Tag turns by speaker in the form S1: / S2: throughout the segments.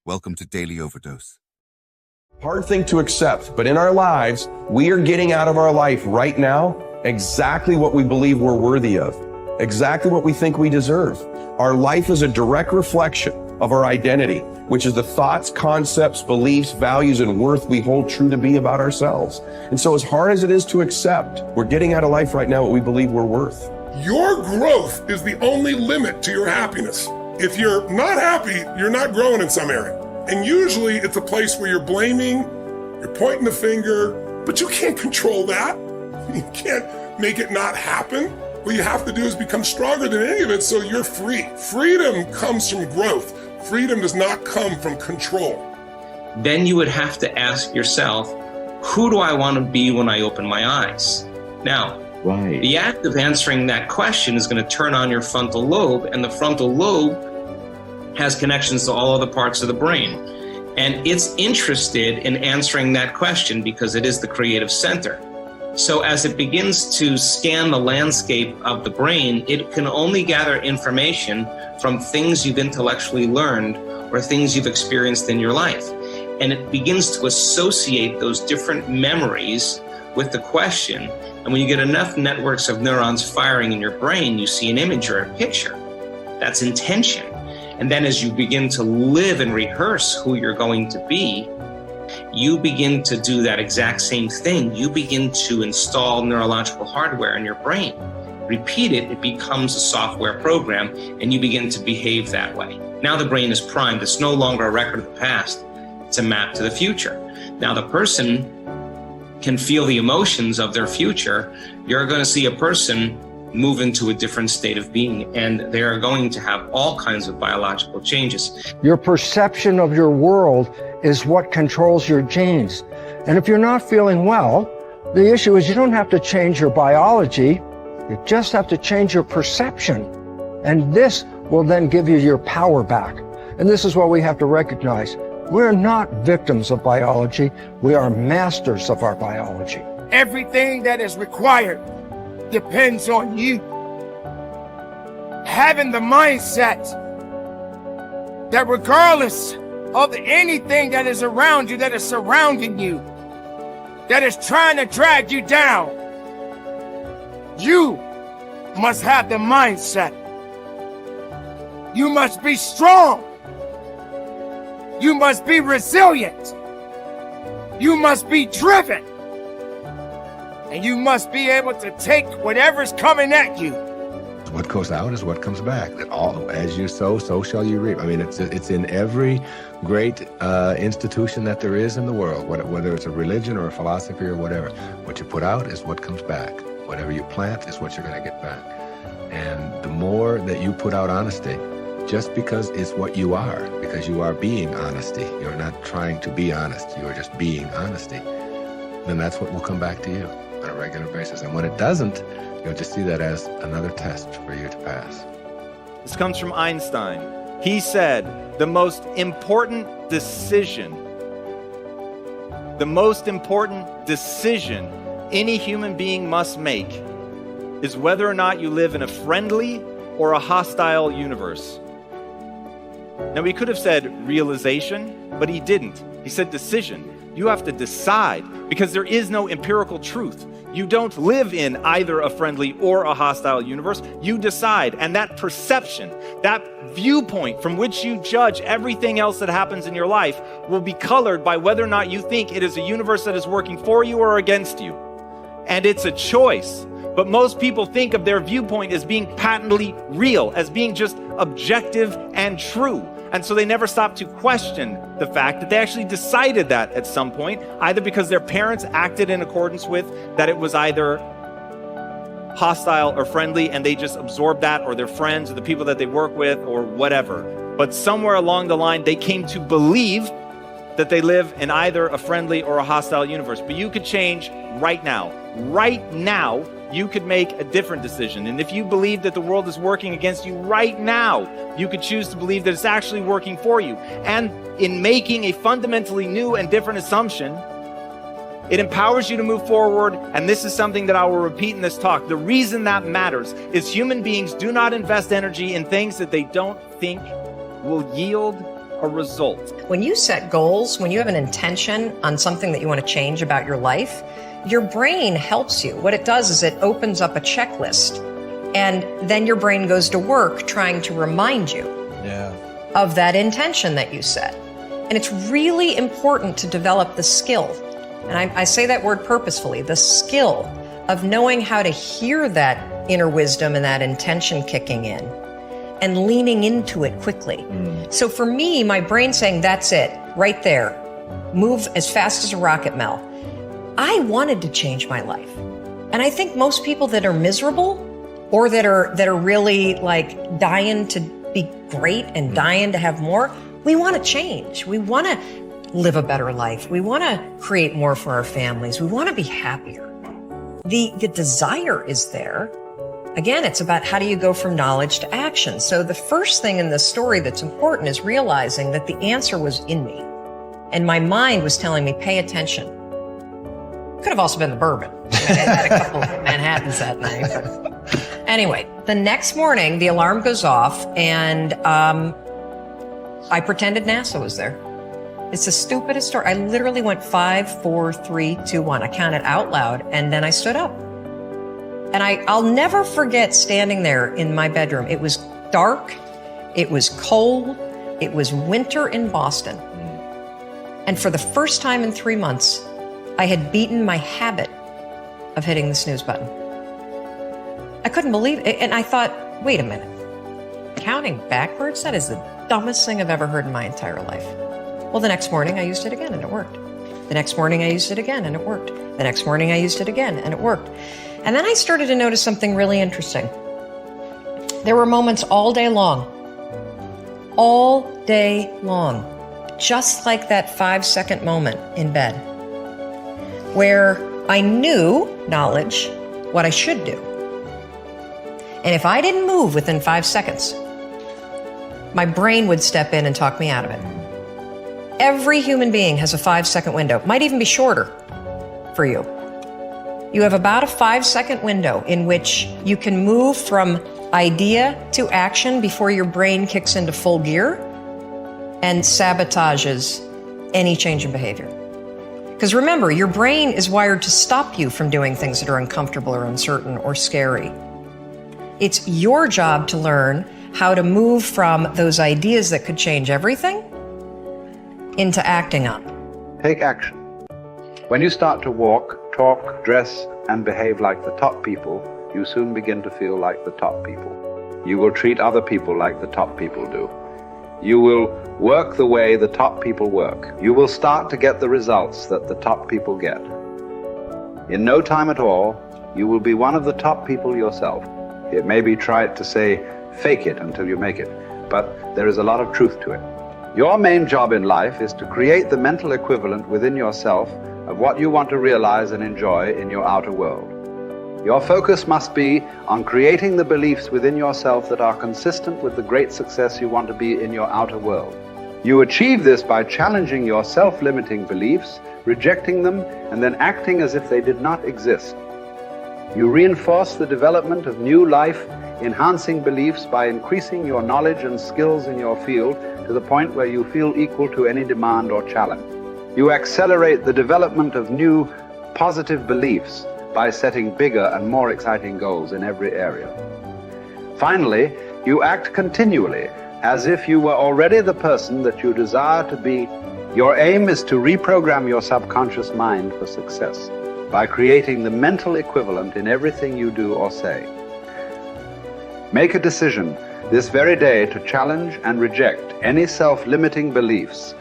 S1: Welcome to Daily Overdose.
S2: Hard thing to accept, but in our lives, we are getting out of our life right now exactly what we believe we're worthy of, exactly what we think we deserve. Our life is a direct reflection of our identity, which is the thoughts, concepts, beliefs, values, and worth we hold true to be about ourselves. And so as hard as it is to accept, we're getting out of life right now what we believe we're worth.
S3: Your growth is the only limit to your happiness. If you're not happy, you're not growing in some area. And usually it's a place where you're blaming, you're pointing the finger, but you can't control that. You can't make it not happen. What you have to do is become stronger than any of it so you're free. Freedom comes from growth. Freedom does not come from control.
S4: Then you would have to ask yourself, who do I want to be when I open my eyes? Now, the act of answering that question is going to turn on your frontal lobe, and the frontal lobe has connections to all other parts of the brain. And it's interested in answering that question because it is the creative center. So as it begins to scan the landscape of the brain, it can only gather information from things you've intellectually learned or things you've experienced in your life. And it begins to associate those different memories with the question. And when you get enough networks of neurons firing in your brain, you see an image or a picture. That's intention. And then as you begin to live and rehearse who you're going to be, you begin to do that exact same thing. You begin to install neurological hardware in your brain. Repeat it, it becomes a software program, and you begin to behave that way. Now the brain is primed. It's no longer a record of the past. It's a map to the future. Now the person can feel the emotions of their future. You're going to see a person move into a different state of being, and they are going to have all kinds of biological changes.
S5: Your perception of your world is what controls your genes. And if you're not feeling well, the issue is you don't have to change your biology, you just have to change your perception. And this will then give you your power back. And this is what we have to recognize. We're not victims of biology, we are masters of our biology.
S6: Everything that is required depends on you. Having the mindset that regardless of anything that is around you, that is surrounding you, that is trying to drag you down, you must have the mindset. You must be strong. You must be resilient. You must be driven. And you must be able to take whatever's coming at you.
S7: What goes out is what comes back. That all, as you sow, so shall you reap. I mean, it's in every great institution that there is in the world, whether it's a religion or a philosophy or whatever. What you put out is what comes back. Whatever you plant is what you're going to get back. And the more that you put out honesty, just because it's what you are, because you are being honesty, you're not trying to be honest, you are just being honesty, then that's what will come back to you on a regular basis. And when it doesn't, you'll just see that as another test for you to pass.
S8: This comes from Einstein. He said, the most important decision any human being must make is whether or not you live in a friendly or a hostile universe. Now, he could have said realization, but he didn't. He said decision. You have to decide, because there is no empirical truth. You don't live in either a friendly or a hostile universe. You decide, and that perception, that viewpoint from which you judge everything else that happens in your life will be colored by whether or not you think it is a universe that is working for you or against you. And it's a choice. But most people think of their viewpoint as being patently real, as being just objective and true. And so they never stop to question the fact that they actually decided that at some point, either because their parents acted in accordance with that it was either hostile or friendly, and they just absorbed that, or their friends or the people that they work with or whatever. But somewhere along the line, they came to believe that they live in either a friendly or a hostile universe. But you could change right now. Right now, you could make a different decision. And if you believe that the world is working against you right now, you could choose to believe that it's actually working for you. And in making a fundamentally new and different assumption, it empowers you to move forward. And this is something that I will repeat in this talk. The reason that matters is human beings do not invest energy in things that they don't think will yield a result.
S1: When you set goals, when you have an intention on something that you want to change about your life, your brain helps you. What it does is it opens up a checklist, and then your brain goes to work trying to remind you of that intention that you set. And it's really important to develop the skill, and I say that word purposefully, the skill of knowing how to hear that inner wisdom and that intention kicking in and leaning into it quickly. So for me, my brain saying, that's it, right there, move as fast as a rocket, Mel. I wanted to change my life. And I think most people that are miserable or that are really like dying to be great and dying to have more, we want to change. We want to live a better life. We want to create more for our families. We want to be happier. The desire is there. Again, it's about how do you go from knowledge to action. So the first thing in this story that's important is realizing that the answer was in me. And my mind was telling me, pay attention. Could have also been the bourbon. I had a couple of Manhattans that night. But anyway, the next morning, the alarm goes off, and I pretended NASA was there. It's the stupidest story. I literally went 5, 4, 3, 2, 1. I counted out loud, and then I stood up. And I'll never forget standing there in my bedroom. It was dark. It was cold. It was winter in Boston. And for the first time in 3 months, I had beaten my habit of hitting the snooze button. I couldn't believe it. And I thought, wait a minute. Counting backwards? That is the dumbest thing I've ever heard in my entire life. Well, the next morning I used it again and it worked. The next morning I used it again and it worked. The next morning I used it again and it worked. And then I started to notice something really interesting. There were moments all day long, just like that 5-second moment in bed, where I knew, knowledge, what I should do. And if I didn't move within 5 seconds, my brain would step in and talk me out of it. Every human being has a 5-second window, might even be shorter for you. You have about a 5-second window in which you can move from idea to action before your brain kicks into full gear and sabotages any change in behavior. Because remember, your brain is wired to stop you from doing things that are uncomfortable or uncertain or scary. It's your job to learn how to move from those ideas that could change everything into acting on.
S9: Take action. When you start to walk, talk, dress, and behave like the top people, you soon begin to feel like the top people. You will treat other people like the top people do. You will work the way the top people work. You will start to get the results that the top people get. In no time at all, you will be one of the top people yourself. It may be trite to say, fake it until you make it, but there is a lot of truth to it. Your main job in life is to create the mental equivalent within yourself of what you want to realize and enjoy in your outer world. Your focus must be on creating the beliefs within yourself that are consistent with the great success you want to be in your outer world. You achieve this by challenging your self-limiting beliefs, rejecting them, and then acting as if they did not exist. You reinforce the development of new life-enhancing beliefs by increasing your knowledge and skills in your field to the point where you feel equal to any demand or challenge. You accelerate the development of new positive beliefs by setting bigger and more exciting goals in every area. Finally, you act continually as if you were already the person that you desire to be. Your aim is to reprogram your subconscious mind for success by creating the mental equivalent in everything you do or say. Make a decision this very day to challenge and reject any self-limiting beliefs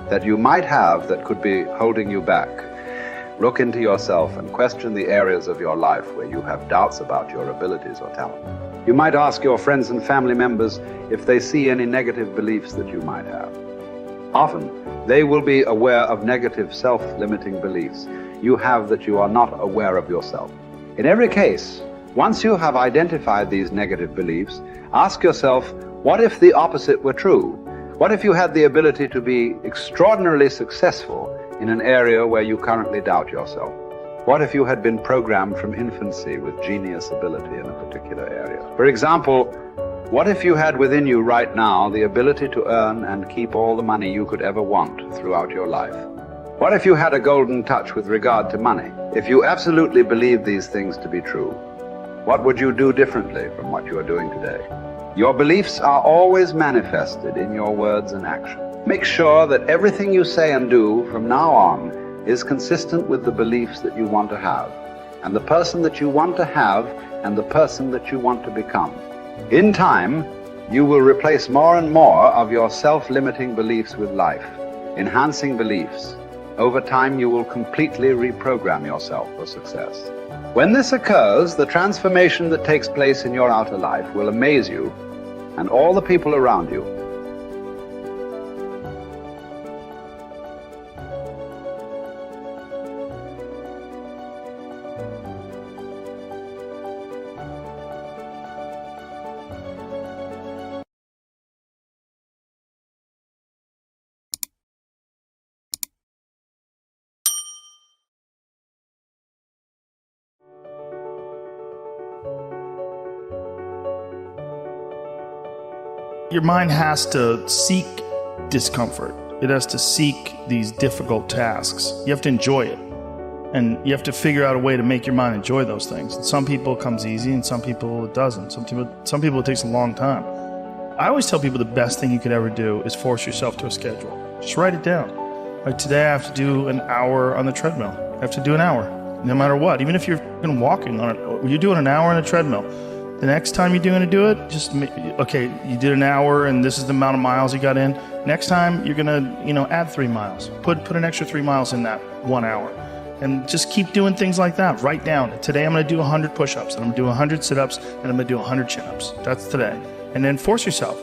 S9: that you might have that could be holding you back. Look into yourself and question the areas of your life where you have doubts about your abilities or talent. You might ask your friends and family members if they see any negative beliefs that you might have. Often, they will be aware of negative self-limiting beliefs you have that you are not aware of yourself. In every case, once you have identified these negative beliefs, ask yourself, what if the opposite were true? What if you had the ability to be extraordinarily successful in an area where you currently doubt yourself? What if you had been programmed from infancy with genius ability in a particular area? For example, What if you had within you right now the ability to earn and keep all the money you could ever want throughout your life? What if you had a golden touch with regard to money? If you absolutely believed these things to be true, what would you do differently from what you are doing today? Your beliefs are always manifested in your words and actions. Make sure that everything you say and do from now on is consistent with the beliefs that you want to have, and the person that you want to have, and the person that you want to become. In time, you will replace more and more of your self-limiting beliefs with life, enhancing beliefs. Over time, you will completely reprogram yourself for success. When this occurs, the transformation that takes place in your outer life will amaze you and all the people around you.
S10: Your mind has to seek discomfort. It has to seek these difficult tasks. You have to enjoy it. And you have to figure out a way to make your mind enjoy those things. Some people it comes easy and some people it doesn't. Some people it takes a long time. I always tell people the best thing you could ever do is force yourself to a schedule. Just write it down. Like today I have to do an hour on the treadmill. I have to do an hour, no matter what. Even if you're walking on it, you're doing an hour on a treadmill. The next time you're going to do it, okay, you did an hour and this is the amount of miles you got in. Next time you're going to, add 3 miles. Put an extra 3 miles in that 1 hour. And just keep doing things like that. Write down, today I'm going to do 100 push-ups, and I'm going to do 100 sit-ups, and I'm going to do 100 chin-ups. That's today. And then force yourself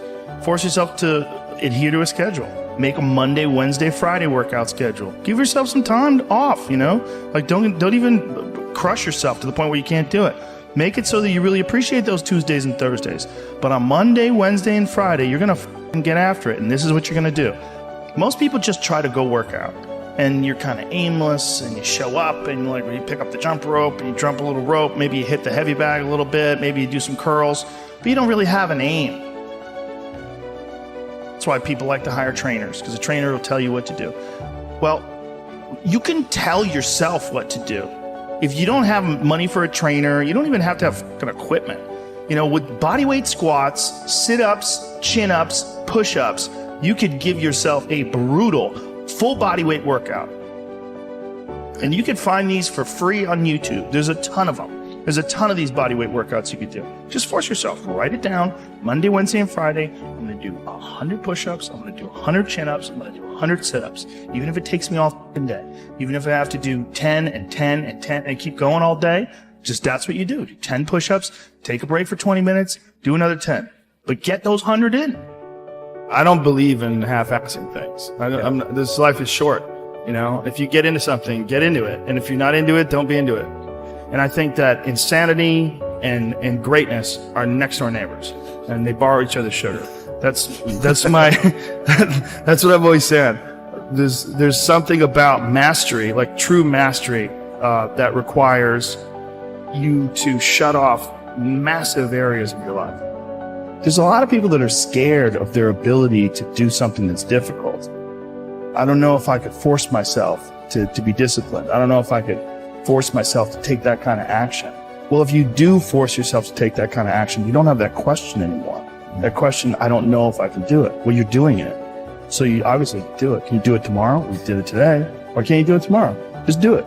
S10: to adhere to a schedule. Make a Monday, Wednesday, Friday workout schedule. Give yourself some time off, Like don't even crush yourself to the point where you can't do it. Make it so that you really appreciate those Tuesdays and Thursdays. But on Monday, Wednesday, and Friday, you're going to get after it. And this is what you're going to do. Most people just try to go work out. And you're kind of aimless, and you show up, and you pick up the jump rope, and you jump a little rope. Maybe you hit the heavy bag a little bit. Maybe you do some curls. But you don't really have an aim. That's why people like to hire trainers, because a trainer will tell you what to do. Well, you can tell yourself what to do. If you don't have money for a trainer, you don't even have to have equipment. With bodyweight squats, sit-ups, chin-ups, push-ups, you could give yourself a brutal full bodyweight workout. And you can find these for free on YouTube. There's a ton of them. There's a ton of these bodyweight workouts you could do. Just force yourself. Write it down. Monday, Wednesday, and Friday, I'm going to do 100 push-ups. I'm going to do 100 chin-ups. I'm going to do 100 sit-ups. Even if it takes me all fucking day. Even if I have to do 10 and 10 and 10 and keep going all day, just that's what you do. Do 10 push-ups, take a break for 20 minutes, do another 10. But get those 100 in. I don't believe in half-assing things. This life is short. If you get into something, get into it. And if you're not into it, don't be into it. And I think that insanity and greatness are next door neighbors, and they borrow each other's sugar. That's my that's what I've always said. There's something about mastery, like true mastery, that requires you to shut off massive areas of your life. There's a lot of people that are scared of their ability to do something that's difficult. I don't know if I could force myself to be disciplined. I don't know if I could force myself to take that kind of action. Well, if you do force yourself to take that kind of action, you don't have that question anymore. That question, I don't know if I can do it. Well, you're doing it. So you obviously do it. Can you do it tomorrow? We did it today. Or can you do it tomorrow? Just do it.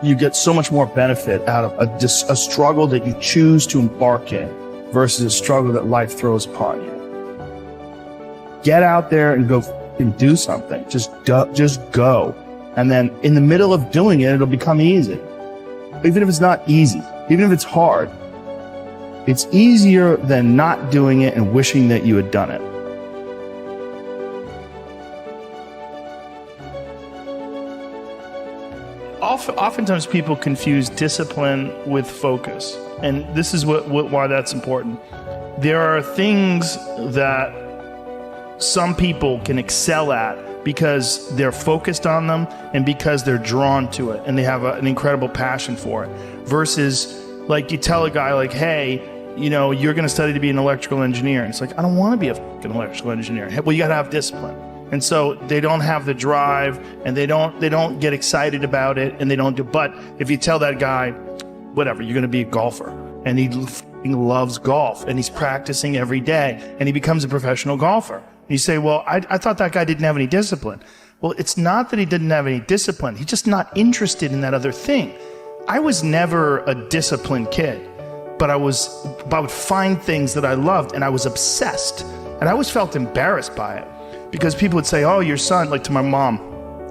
S10: You get so much more benefit out of a struggle that you choose to embark in versus a struggle that life throws upon you. Get out there and go and do something. Just go. And then in the middle of doing it, it'll become easy. Even if it's not easy, even if it's hard, it's easier than not doing it and wishing that you had done it. Oftentimes people confuse discipline with focus. And this is why that's important. There are things that some people can excel at because they're focused on them and because they're drawn to it and they have an incredible passion for it. Versus, like, you tell a guy, like, hey, you're going to study to be an electrical engineer. And it's like, I don't want to be a fucking electrical engineer. Well, you got to have discipline. And so they don't have the drive, and they don't get excited about it, and they don't do. But if you tell that guy, whatever, you're going to be a golfer, and he loves golf, and he's practicing every day, and he becomes a professional golfer. And you say, well, I thought that guy didn't have any discipline. Well, it's not that he didn't have any discipline. He's just not interested in that other thing. I was never a disciplined kid, but I would find things that I loved, and I was obsessed. And I always felt embarrassed by it, because people would say, oh, your son, like to my mom,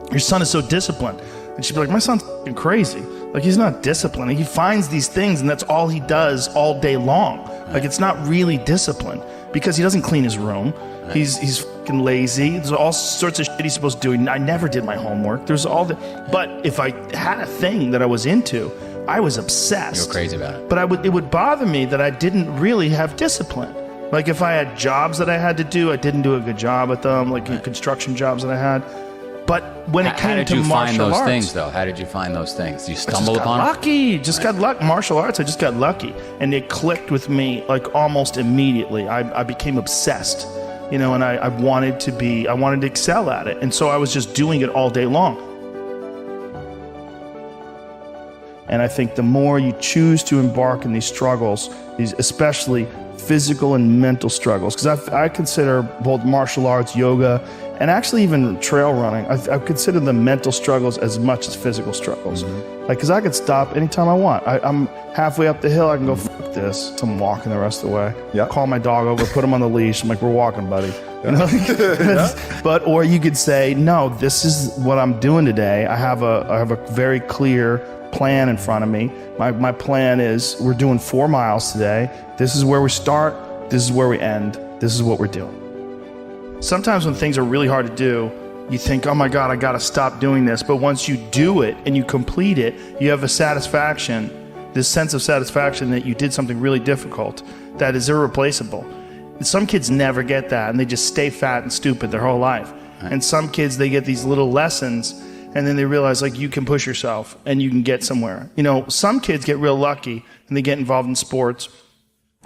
S10: your son is so disciplined. And she'd be like, my son's fucking crazy. Like, he's not disciplined. He finds these things, and that's all he does all day long. Like, it's not really discipline, because he doesn't clean his room. He's fucking lazy. There's all sorts of shit he's supposed to do. I never did my homework. There's all the, but if I had a thing that I was into, I was obsessed.
S11: You were crazy about it.
S10: But it would bother me that I didn't really have discipline. Like, if I had jobs that I had to do, I didn't do a good job at them, like construction jobs that I had. But when it came to martial arts... How did you find those things, though? How did you find those things? You stumble upon them? Lucky. Just got lucky. Martial arts, I just got lucky. And it clicked with me, like, almost immediately. I became obsessed, and I wanted to excel at it. And so I was just doing it all day long. And I think the more you choose to embark in these struggles, these especially physical and mental struggles, because I consider both martial arts, yoga, and actually even trail running, I consider the mental struggles as much as physical struggles. Like, because I could stop anytime I want. I'm halfway up the hill, I can go, fuck this, so I'm walking the rest of the way. Yep. Call my dog over, put him on the leash, I'm like, we're walking, buddy. But, or you could say, no, this is what I'm doing today. I have a very clear plan in front of me. My plan is, we're doing 4 miles today. This is where we start. This is where we end. This is what we're doing. Sometimes when things are really hard to do, you think, oh my God, I got to stop doing this. But once you do it and you complete it, you have a satisfaction, this sense of satisfaction that you did something really difficult that is irreplaceable. And some kids never get that, and they just stay fat and stupid their whole life. Right. And some kids, they get these little lessons, and then they realize, like, you can push yourself and you can get somewhere. Some kids get real lucky and they get involved in sports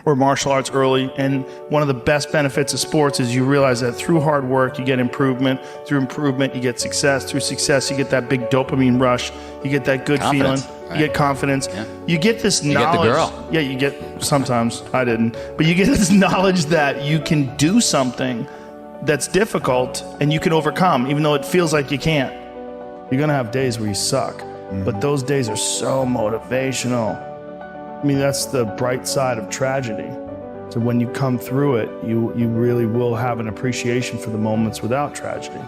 S10: or martial arts early. And one of the best benefits of sports is you realize that through hard work, you get improvement. Through improvement, you get success. Through success, you get that big dopamine rush. You get that good feeling. Right. You get confidence. Yeah. You get this knowledge. You get the girl. Yeah, you get, sometimes, I didn't. But you get this knowledge that you can do something that's difficult and you can overcome, even though it feels like you can't. You're going to have days where you suck, but those days are so motivational. I mean, that's the bright side of tragedy. So when you come through it, you really will have an appreciation for the moments without tragedy.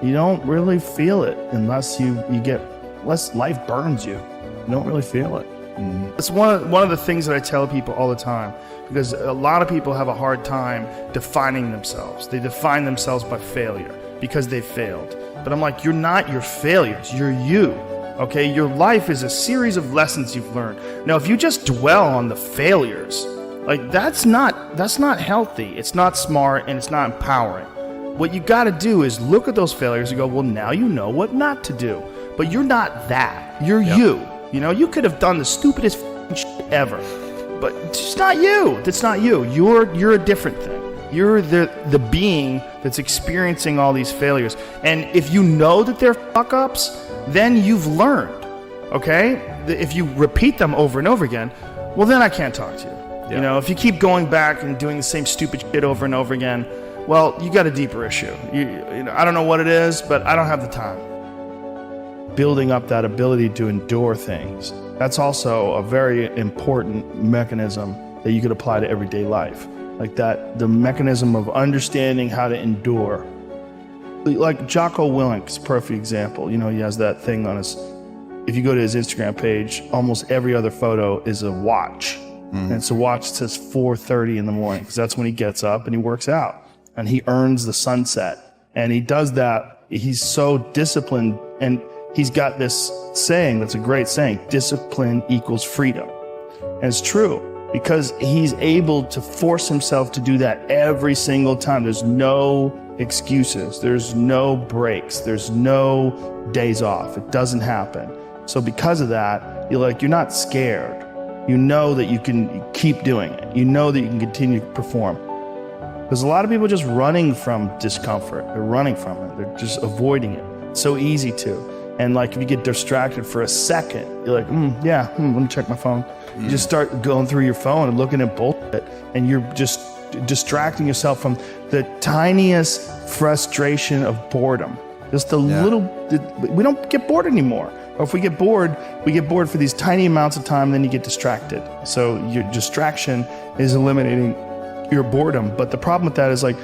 S10: You don't really feel it unless unless life burns you. You don't really feel it. It's one of the things that I tell people all the time, because a lot of people have a hard time defining themselves. They define themselves by failure because they failed. But I'm like, you're not your failures, you're you, okay? Your life is a series of lessons you've learned. Now, if you just dwell on the failures, like, that's not healthy, it's not smart, and it's not empowering. What you gotta do is look at those failures and go, well, now you know what not to do. But you're not that, you're you. You could have done the stupidest shit ever, but it's not you, that's not you. You're a different thing. You're the being that's experiencing all these failures. And if you know that they're fuck-ups, then you've learned, okay? If you repeat them over and over again, well, then I can't talk to you. Yeah. If you keep going back and doing the same stupid shit over and over again, well, you got a deeper issue. I don't know what it is, but I don't have the time. Building up that ability to endure things, that's also a very important mechanism that you could apply to everyday life. Like that, the mechanism of understanding how to endure. Like Jocko Willink's perfect example. He has that thing on his, if you go to his Instagram page, almost every other photo is a watch. And it's a watch that says 4:30 in the morning, because that's when he gets up and he works out. And he earns the sunset. And he does that. He's so disciplined. And he's got this saying that's a great saying, discipline equals freedom. And it's true. Because he's able to force himself to do that every single time. There's no excuses. There's no breaks. There's no days off. It doesn't happen. So because of that, you're not scared. you know that you can keep doing it. You know that you can continue to perform. There's a lot of people just running from discomfort. They're running from it. They're just avoiding it. It's so easy to. And like if you get distracted for a second, you're like, let me check my phone. You just start going through your phone and looking at bullshit, and you're just distracting yourself from the tiniest frustration of boredom. Just the little, we don't get bored anymore. Or if we get bored for these tiny amounts of time, then you get distracted. So your distraction is eliminating your boredom. But the problem with that is like,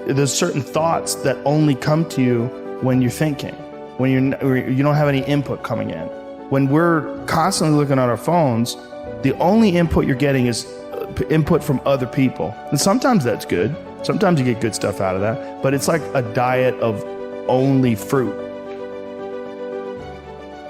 S10: there's certain thoughts that only come to you when you're thinking, when you don't have any input coming in. When we're constantly looking at our phones, the only input you're getting is input from other people. And sometimes that's good. Sometimes you get good stuff out of that, but it's like a diet of only fruit.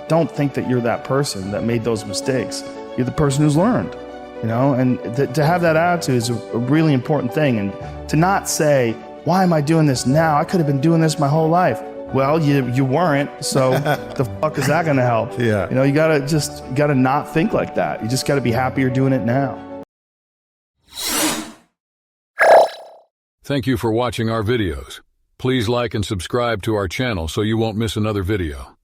S10: Don't think that you're that person that made those mistakes. You're the person who's learned, and to have that attitude is a really important thing. And to not say, why am I doing this now? I could have been doing this my whole life. Well, you weren't, so the fuck is that gonna help?
S11: Yeah.
S10: You gotta not think like that. You just gotta be happy you're doing it now.
S12: Thank you for watching our videos. Please like and subscribe to our channel so you won't miss another video.